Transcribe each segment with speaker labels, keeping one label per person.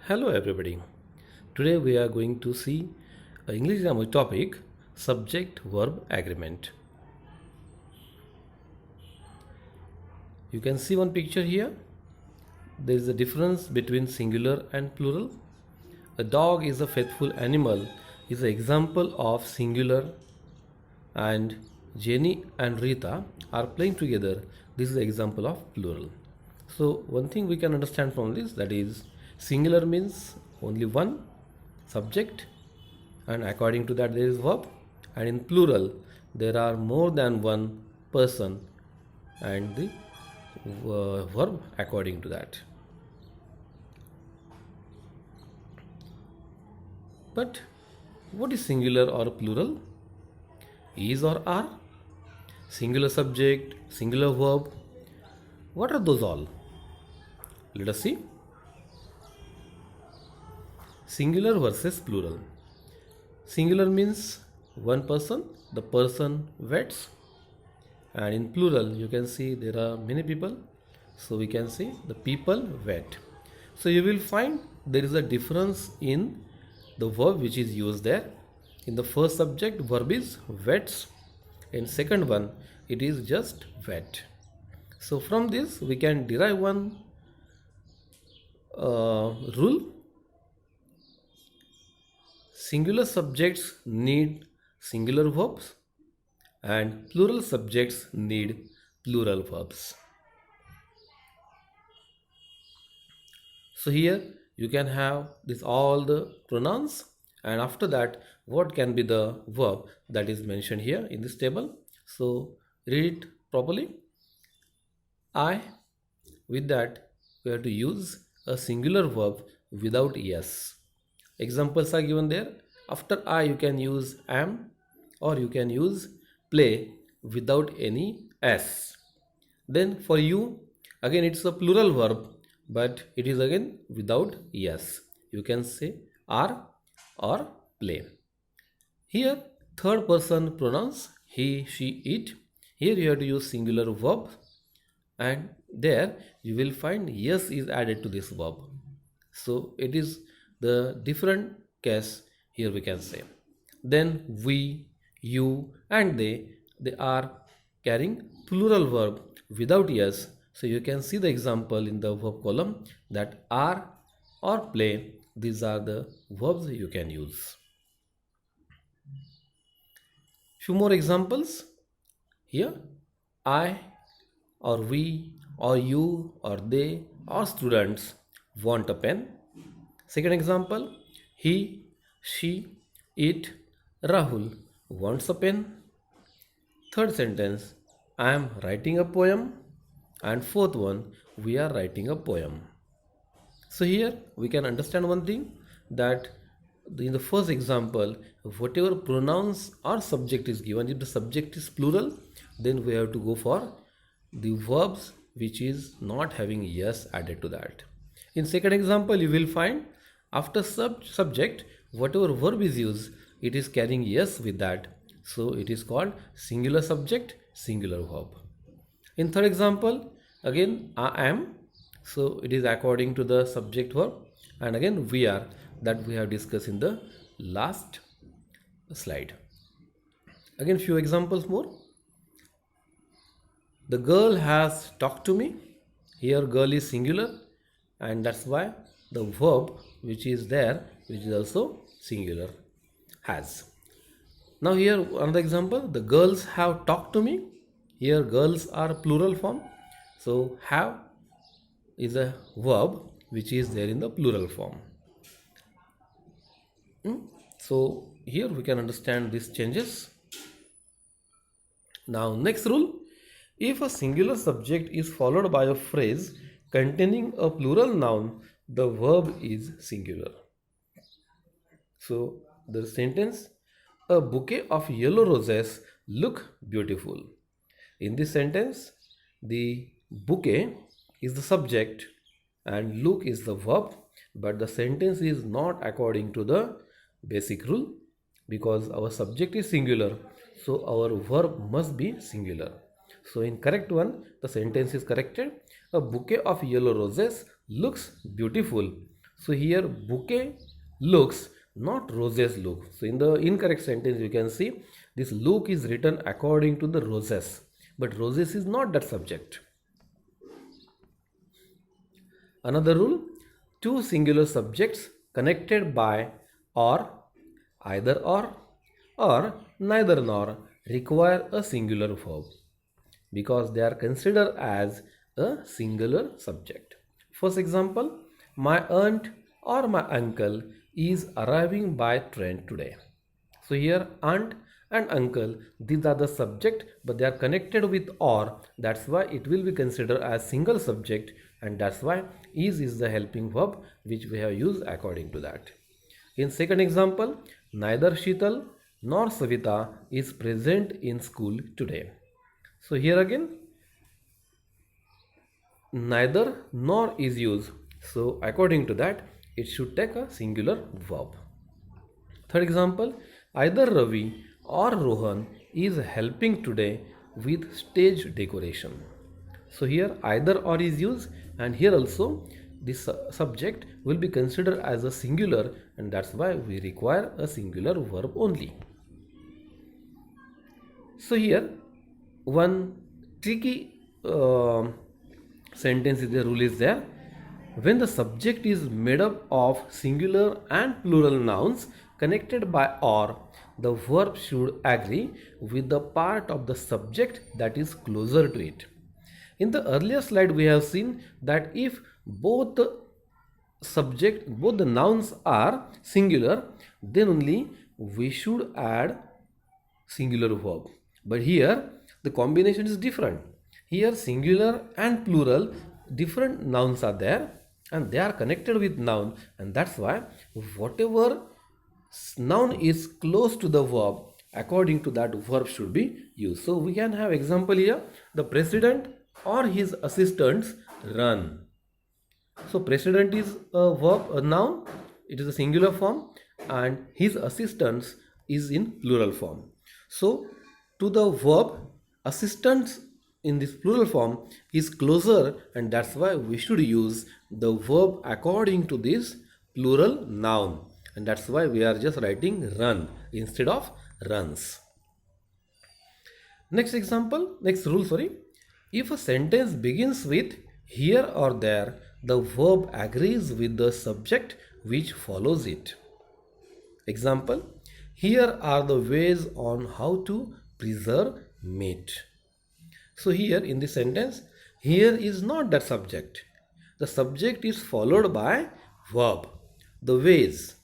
Speaker 1: Hello everybody. Today we are going to see a English grammar topic subject verb agreement. You can see one picture here. There is a difference between singular and plural. A dog is a faithful animal is an example of singular, and Jenny and Rita are playing together. This is an example of plural. So one thing we can understand from this, that is singular means only one subject, and according to that there is verb, and in plural there are more than one person and the verb according to that. But what is singular or plural? Is or are? Singular subject, singular verb. What are those all? Let us see. Singular versus plural. Singular means one person, the person vets, and in plural you can see there are many people, so we can say the people vet. So you will find there is a difference in the verb which is used there. In the first subject verb is vets, in second one it is just vet. So from this we can derive one rule. Singular subjects need singular verbs and plural subjects need plural verbs. So here you can have this all the pronouns, and after that what can be the verb that is mentioned here in this table. So read it properly. I, with that we have to use a singular verb without es. Examples are given there. After I you can use am, or you can use play without any s. Then for you, again it's a plural verb, but it is again without es. You can say are or play. Here third person pronouns he, she, it. Here you have to use singular verb, and there you will find yes is added to this verb. So it is the different case here we can say. Then we, you and they are carrying plural verb without yes. So you can see the example in the verb column that are or play. These are the verbs you can use. Few more examples here. I or we or you or they or students want a pen. Second example, he, she, it, Rahul wants a pen. Third sentence, I am writing a poem. And fourth one, we are writing a poem. So here we can understand one thing, that in the first example, whatever pronouns or subject is given, if the subject is plural, then we have to go for the verbs which is not having yes added to that. In second example, you will find after subject, whatever verb is used, it is carrying yes with that. So it is called singular subject, singular verb. In third example, again I am, so it is according to the subject verb, and again we are, that we have discussed in the last slide. Again few examples more. The girl has talked to me. Here girl is singular, and that's why the verb which is there, which is also singular, has. Now here another example, the girls have talked to me. Here girls are plural form, so have is a verb which is there in the plural form. So here we can understand these changes. Now next rule, if a singular subject is followed by a phrase containing a plural noun, the verb is singular. So the sentence, a bouquet of yellow roses look beautiful. In this sentence, the bouquet is the subject and look is the verb, but the sentence is not according to the basic rule, because our subject is singular, so our verb must be singular. So in correct one, the sentence is corrected. A bouquet of yellow roses looks beautiful. So here bouquet looks, not roses look. So in the incorrect sentence you can see this look is written according to the roses, but roses is not that subject. Another rule, two singular subjects connected by or, either or neither nor require a singular verb because they are considered as a singular subject. First example, my aunt or my uncle is arriving by train today. So here aunt and uncle, these are the subject, but they are connected with or, that's why it will be considered as single subject, and that's why is the helping verb which we have used according to that. In second example, neither Sheetal nor Savita is present in school today. So here again neither nor is used, so according to that it should take a singular verb. Third example, either Ravi or Rohan is helping today with stage decoration. So here either or is used, and here also this subject will be considered as a singular, and that's why we require a singular verb only. So here one tricky sentence is the rule is there. When the subject is made up of singular and plural nouns connected by or, the verb should agree with the part of the subject that is closer to it. In the earlier slide we have seen that if both the nouns are singular, then only we should add singular verb. But here the combination is different. Here singular and plural different nouns are there and they are connected with noun, and that's why whatever noun is close to the verb, according to that verb should be used. So we can have example here, the president or his assistants run. So president is a verb, a noun, it is a singular form, and his assistants is in plural form. So to the verb, assistants in this plural form is closer, and that's why we should use the verb according to this plural noun, and that's why we are just writing run instead of runs. Next rule, if a sentence begins with here or there, the verb agrees with the subject which follows it. Example, here are the ways on how to preserve meat. So here in this sentence, here is not that subject. The subject is followed by verb, the ways,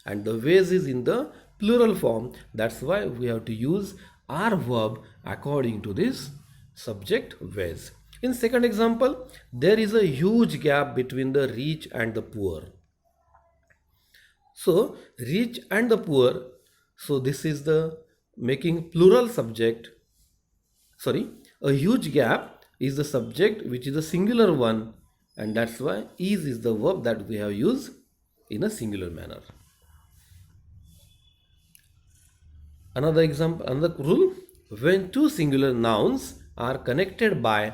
Speaker 1: and the ways is in the plural form. That's why we have to use our verb according to this subject ways. In second example, there is a huge gap between the rich and the poor. So rich and the poor, so this is the making plural subject. A huge gap is the subject which is a singular one, and that's why is the verb that we have used in a singular manner. Another example, another rule, when two singular nouns are connected by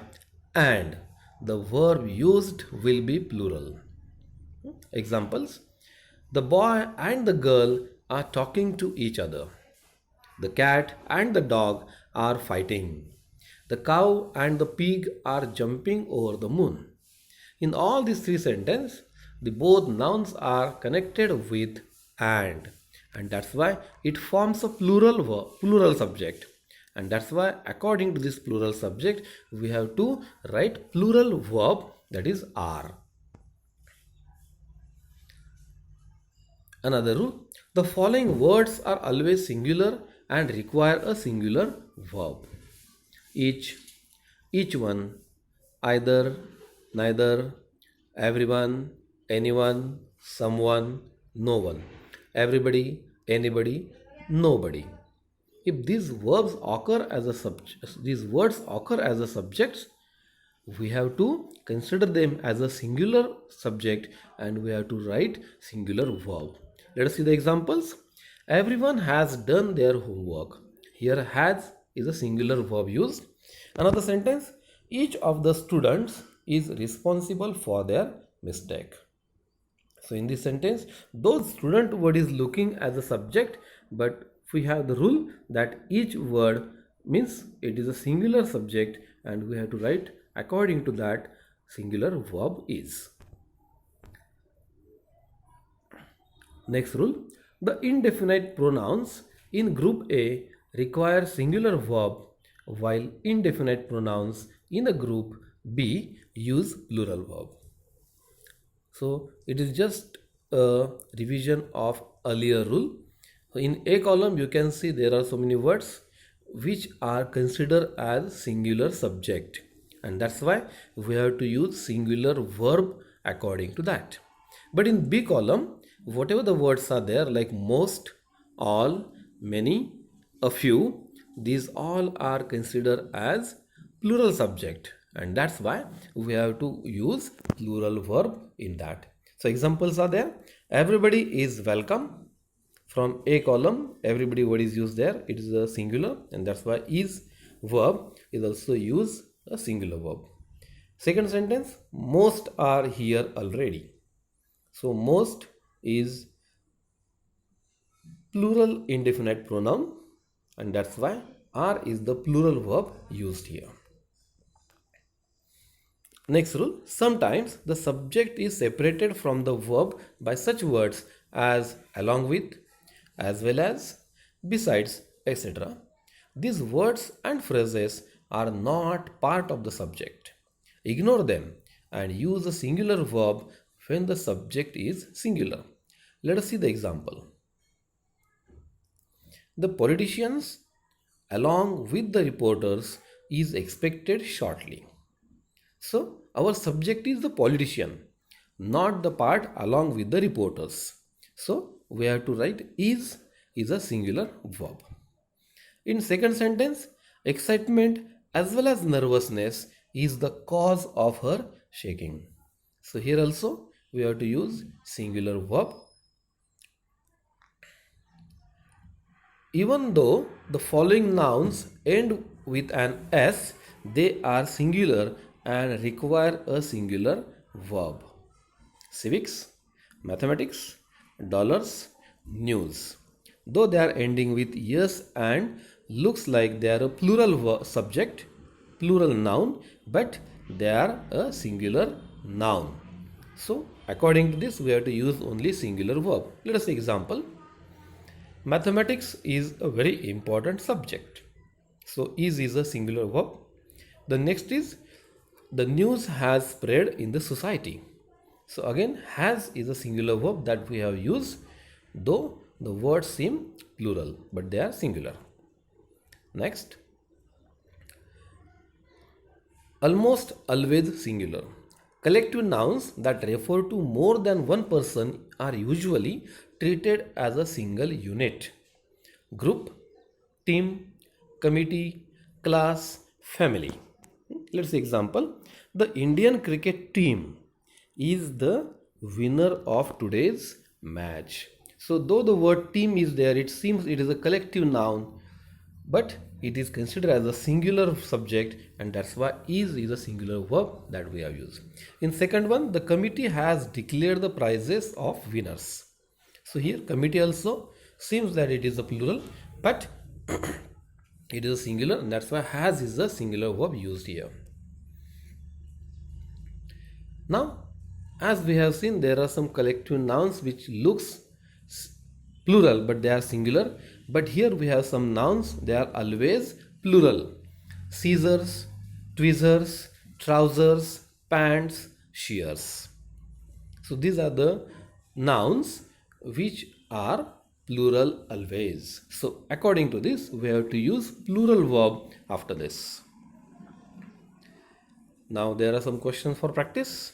Speaker 1: and, the verb used will be plural. Examples, the boy and the girl are talking to each other. The cat and the dog are fighting. The cow and the pig are jumping over the moon. In all these three sentences, the both nouns are connected with and that's why it forms a plural subject. And that's why according to this plural subject, we have to write plural verb, that is are. Another rule, the following words are always singular and require a singular verb. Each, each one, either, neither, everyone, anyone, someone, no one, everybody, anybody, nobody. If these verbs occur as these words occur as a subjects, we have to consider them as a singular subject and we have to write singular verb. Let us see the examples. Everyone has done their homework. Here has is a singular verb used. Another sentence, each of the students is responsible for their mistake. So in this sentence, though student word is looking as a subject, but we have the rule that each word means it is a singular subject and we have to write according to that singular verb is. Next rule, the indefinite pronouns in group A require singular verb while indefinite pronouns in the group B use plural verb. So it is just a revision of earlier rule. So in A column you can see there are so many words which are considered as singular subject, and that's why we have to use singular verb according to that. But in B column, whatever the words are there like most, all, many, a few, these all are considered as plural subject, and that's why we have to use plural verb in that. So examples are there. Everybody is welcome. From A column, everybody word is used there. It is a singular, and that's why is verb is also use a singular verb. Second sentence, most are here already. So most is plural indefinite pronoun, and that's why are is the plural verb used here. Next rule, sometimes the subject is separated from the verb by such words as along with, as well as, besides, etc. These words and phrases are not part of the subject. Ignore them and use a singular verb when the subject is singular. Let us see the example. The politicians, along with the reporters, is expected shortly. So, our subject is the politician, not the part along with the reporters. So, we have to write is a singular verb. In second sentence, excitement as well as nervousness is the cause of her shaking. So, here also we have to use singular verb. Even though the following nouns end with an S, they are singular and require a singular verb. Civics, mathematics, dollars, news. Though they are ending with yes and looks like they are a plural subject, plural noun, but they are a singular noun. So, according to this, we have to use only singular verb. Let us see example. Mathematics is a very important subject. So, is a singular verb. The next is the news has spread in the society. So, again, has is a singular verb that we have used, though the words seem plural, but they are singular. Next, almost always singular. Collective nouns that refer to more than one person are usually treated as a single unit. Group, team, committee, class, family. Let's see example. The Indian cricket team is the winner of today's match. So though the word team is there, it seems it is a collective noun, but it is considered as a singular subject, and that's why is a singular verb that we have used. In second one, the committee has declared the prizes of winners. So here committee also seems that it is a plural, but it is a singular, and that's why has is a singular verb used here. Now, as we have seen, there are some collective nouns which looks plural but they are singular, but here we have some nouns, they are always plural. Scissors, tweezers, trousers, pants, shears. So these are the nouns which are plural always. So according to this, we have to use plural verb after this. Now there are some questions for practice.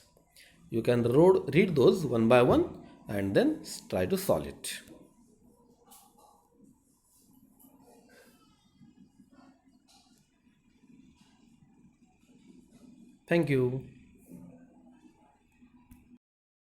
Speaker 1: You can read those one by one and then try to solve it. Thank you.